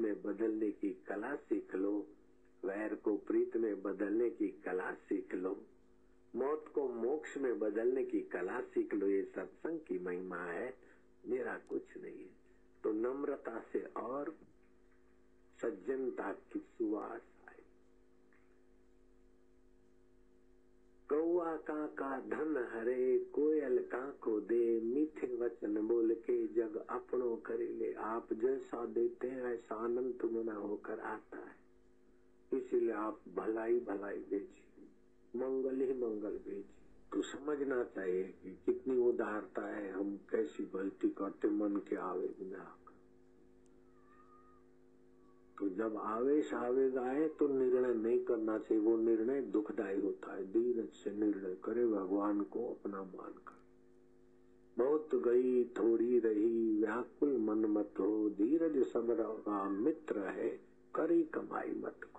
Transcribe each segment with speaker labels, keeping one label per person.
Speaker 1: में बदलने की कला सीख लो, वैर को प्रीत में बदलने की कला सीख लो, मौत को मोक्ष में बदलने की कला सीख लो। ये सत्संग की महिमा है, मेरा कुछ नहीं है। तो नम्रता से और सज्जनता की सुवास आए। कौआ का धन हरे, कोयल को दे, मीठे वचन बोल के जग अपनों कर ले। आप जैसा देते हैं ऐसा आनंद तुम्हें न होकर आता है, इसीलिए आप भलाई भलाई बेचिए, मंगल ही मंगल बेचिए। तो समझना चाहिए कि कितनी उदारता है, हम कैसी गलती करते मन के आवेग में आकर। तो जब आवेश आवेग आए तो निर्णय नहीं करना चाहिए, वो निर्णय दुखदायी होता है। धीरज से निर्णय करे, भगवान को अपना मानकर। बहुत गई थोड़ी रही, व्याकुल मन मत हो, धीरज समर का मित्र है, करी कमाई मत को।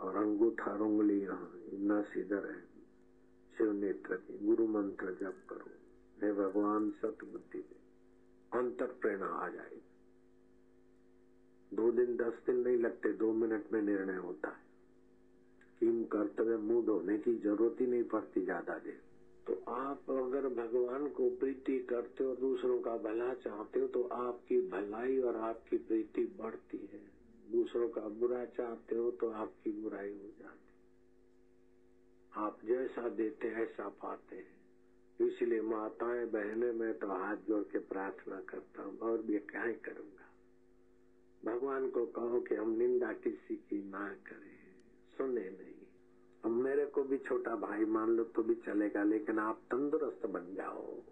Speaker 1: और अंगूठा उंगली यहाँ इतना सीधा है, शिव नेत्र की गुरु मंत्र जप करो, हे भगवान सतबुद्धि दे, अंतर प्रेरणा आ जाएगी। 2 दिन 10 दिन नहीं लगते, 2 मिनट में निर्णय होता है। किम कर्तव्य मुंह धोने की जरूरत ही नहीं पड़ती ज्यादा देर। तो आप अगर भगवान को प्रीति करते हो, दूसरों का भला चाहते हो, तो आपकी भलाई और आपकी प्रीति बढ़ती है। दूसरों का बुरा चाहते हो तो आपकी बुराई हो जाती। आप जैसा देते ऐसा पाते हैं। इसलिए माताएं बहनें, मैं तो हाथ जोड़ के प्रार्थना करता हूँ, और भी क्या ही करूंगा। भगवान को कहो कि हम निंदा किसी की ना करें, सुने नहीं। अब मेरे को भी छोटा भाई मान लो तो भी चलेगा, लेकिन आप तंदुरुस्त बन जाओ,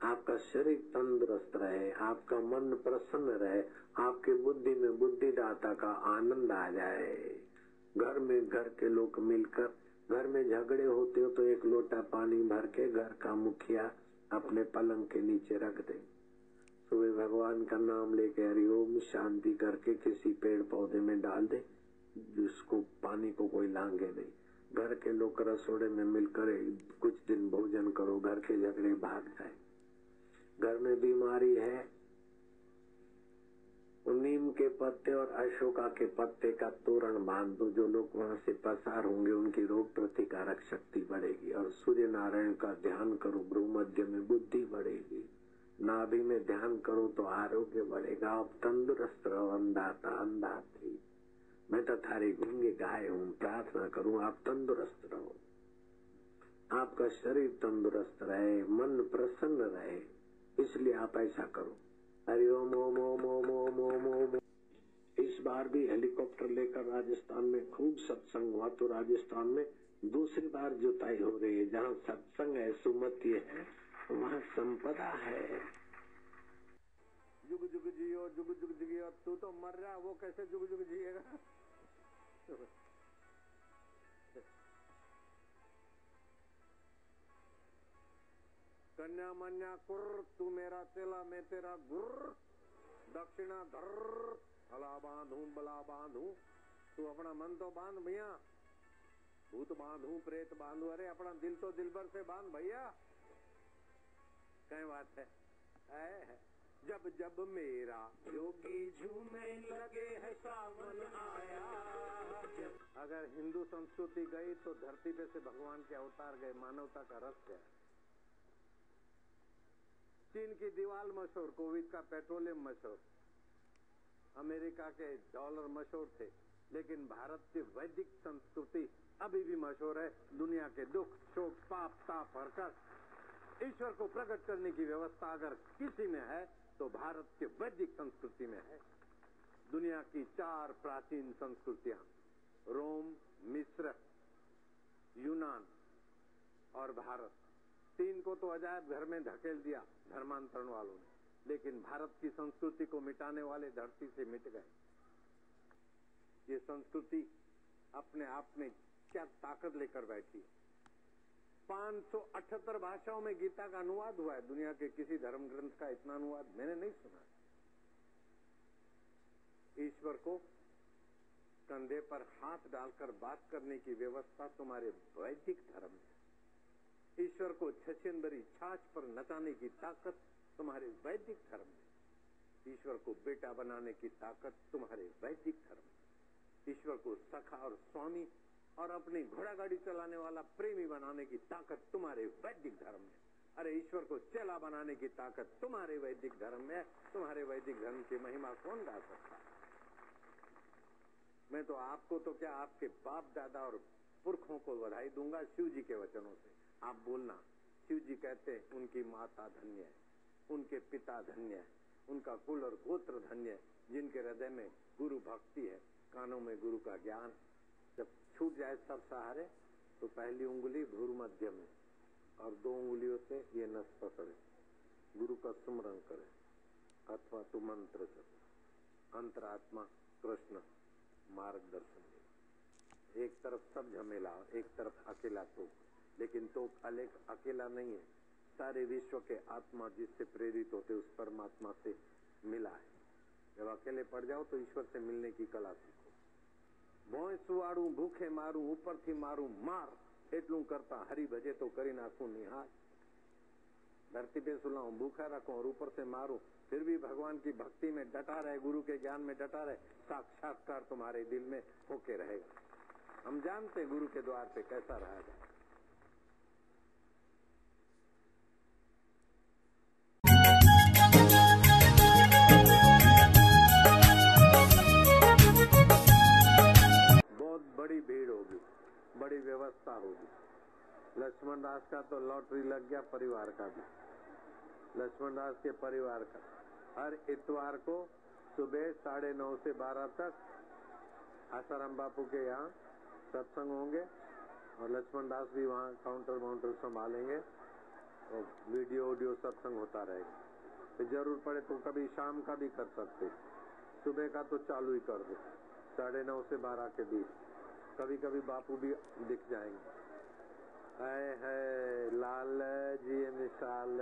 Speaker 1: आपका शरीर तंदुरुस्त रहे, आपका मन प्रसन्न रहे, आपकी बुद्धि में बुद्धिदाता का आनंद आ जाए। घर में घर के लोग मिलकर, घर में झगड़े होते हो तो एक लोटा पानी भर के घर का मुखिया अपने पलंग के नीचे रख दे, सुबह भगवान का नाम लेके हरिओम शांति करके किसी पेड़ पौधे में डाल दे, जिसको पानी को कोई लांगे नहीं। घर के लोग रसोड़े में मिलकर कुछ दिन भोजन करो, घर के झगड़े भाग जाए। घर में बीमारी है, नीम के पत्ते और अशोका के पत्ते का तोरण बांध दो, जो लोग वहां से पसार होंगे उनकी रोग प्रतिकारक शक्ति बढ़ेगी। और सूर्य नारायण का ध्यान करो, भ्रूमध्य में बुद्धि बढ़ेगी। नाभि में ध्यान करो तो आरोग्य बढ़ेगा। आप तंदुरुस्त रहो, अंधाता अंधाती। मैं तो थारी गूंगी गाय हूँ, प्रार्थना करूँ आप तंदुरुस्त रहो, आपका शरीर तंदुरुस्त रहे, मन प्रसन्न रहे, इसलिए आप ऐसा करो। हरिओम ओम ओम ओम ओम ओम ओम। इस बार भी हेलीकॉप्टर लेकर राजस्थान में खूब सत्संग हुआ, तो राजस्थान में दूसरी बार जुताई हो रही है। जहाँ सत्संग है, सुमति है, वहाँ संपदा है। जुग जुग जियो, जुग जुग जियो। तू तो मर रहा, वो कैसे जुग जुग जिएगा? कन्या मन्या कुर, तू मेरा चेला मैं तेरा गुर, दक्षिणा धर, भला बांधू बला बांधू। तू अपना मन तो बांध भैया, भूत बांधू प्रेत बांधू, अरे अपना दिल तो दिलबर से बांध भैया। कई बात है। जब जब मेरा योगी झूमे लगे है सावन आया। अगर हिंदू संस्कृति गई तो धरती पे से भगवान के अवतार गए, मानवता का रस गया। चीन की दीवार मशहूर, कोविड का पेट्रोलियम मशहूर, अमेरिका के डॉलर मशहूर थे, लेकिन भारत की वैदिक संस्कृति अभी भी मशहूर है। दुनिया के दुख शोक पाप ताप हरकत ईश्वर को प्रकट करने की व्यवस्था अगर किसी में है तो भारत के वैदिक संस्कृति में है। दुनिया की 4 प्राचीन संस्कृतियां, रोम, मिस्र, यूनान और भारत, 3 को तो अजायब घर में धकेल दिया धर्मांतरण वालों ने, लेकिन भारत की संस्कृति को मिटाने वाले धरती से मिट गए। ये संस्कृति अपने आप में क्या ताकत लेकर बैठी। 578 भाषाओं में गीता का अनुवाद हुआ है। दुनिया के किसी धर्म ग्रंथ का इतना अनुवाद मैंने नहीं सुना। ईश्वर को कंधे पर हाथ डालकर बात करने की व्यवस्था तुम्हारे वैदिक धर्म में। ईश्वर को छछेंदरी छाछ पर नचाने की ताकत
Speaker 2: तुम्हारे वैदिक धर्म में। ईश्वर को बेटा बनाने की ताकत तुम्हारे वैदिक धर्म में। ईश्वर को सखा और स्वामी और अपनी घोड़ा गाड़ी चलाने वाला प्रेमी बनाने की ताकत तुम्हारे वैदिक धर्म में। अरे ईश्वर को चेला बनाने की ताकत तुम्हारे वैदिक धर्म में। तुम्हारे वैदिक धर्म की महिमा कौन गा सकता है? मैं तो आपको तो क्या, आपके बाप दादा और पुरखों को बधाई दूंगा शिव जी के वचनों से। आप बोलना, शिव जी कहते हैं उनकी माता धन्य है, उनके पिता धन्य है, उनका कुल और गोत्र धन्य है, जिनके हृदय में गुरु भक्ति है, कानों में गुरु का ज्ञान। जब छूट जाए सब सहारे तो पहली उंगली भ्रू मध्य में और 2 उंगलियों से ये नस पकड़े, गुरु का सुमरन करे, अथवा तू मंत्र जप, अंतरात्मा कृष्ण मार्गदर्शन दे। एक तरफ सब झमेला, एक तरफ अकेला तो, लेकिन तो अकेला नहीं है, सारे विश्व के आत्मा जिससे प्रेरित होते उस परमात्मा से मिला है। जब अकेले पड़ जाओ तो ईश्वर से मिलने की कला सीखो। भोय सुवाड़ू भूखे मारू ऊपर थी मारू मार, एटलू करता हरि भजे तो करी नाखू निहार। धरती पे सुलाऊं, भूखा रखूं और ऊपर से मारूं, फिर भी भगवान की भक्ति में डटा रहे, गुरु के ज्ञान में डटा रहे, साक्षात्कार तुम्हारे दिल में होके रहेगा। हम जानते गुरु के द्वार पे कैसा रहा जाए। बहुत बड़ी भीड़ होगी, बड़ी व्यवस्था होगी। लक्ष्मण दास का तो लॉटरी लग गया, परिवार का भी। लक्ष्मण दास के परिवार का हर इतवार को सुबह 9:30 से 12 तक आसाराम बापू के यहाँ सत्संग होंगे और लक्ष्मण दास भी वहाँ काउंटर संभालेंगे और वीडियो सत्संग होता रहेगा। तो जरूर पड़े तो कभी शाम का भी कर सकते, सुबह का तो चालू ही कर दो 9:30 से 12 के बीच। कभी कभी बापू भी दिख जाएंगे। है लाल जी मिसाल